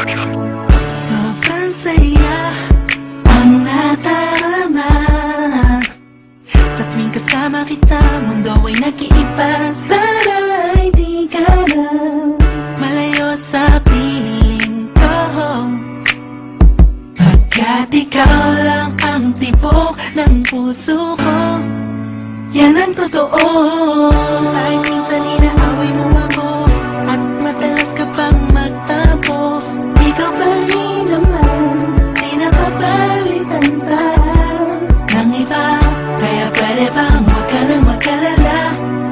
Production. Sobrang saya ang nadarama sa tuwing kasama kita. Mundo ay nag-iiba, sana'y di ka na malayo sa piling ko, pagkat ikaw lang ang tibok ng puso ko. Yan ang totoo. Kahit minsan inaaway mo ako at madalas ka pang magtampo, ikaw pa rin naman, di napapalitan pa ng iba. Kaya pwede bang huwag ka nang mag-alala,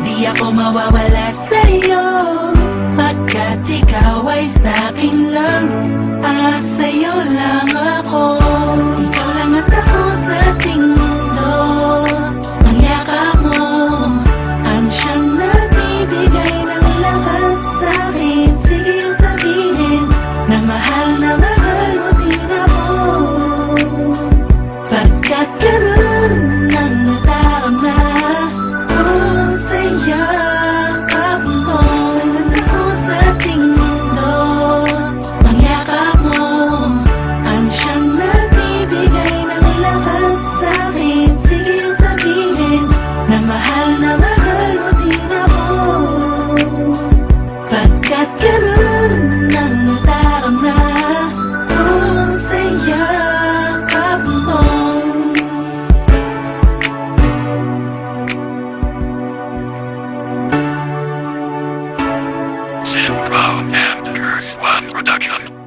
di ako mawawala sa'yo, pagkat ikaw ay sa'kin lang, sa'yo lang ako. Ikaw lang at ako sa ating mundo. Ang yakap mo ang siyang nagbibigay ng lakas sa'kin. Sige yung sabihin na mahal mo din ako, pagkat ganun ang nadarama ko sa yakap mo. Ang ako sa ating mundo. Ang yakap mo ang siyang nagbibigay ng lakas sa'kin. Sige yung sabihin na mahal mo din ako, pagkat ganun ang nadarama ko sa yakap mo. Sid Pro and Curse One Production.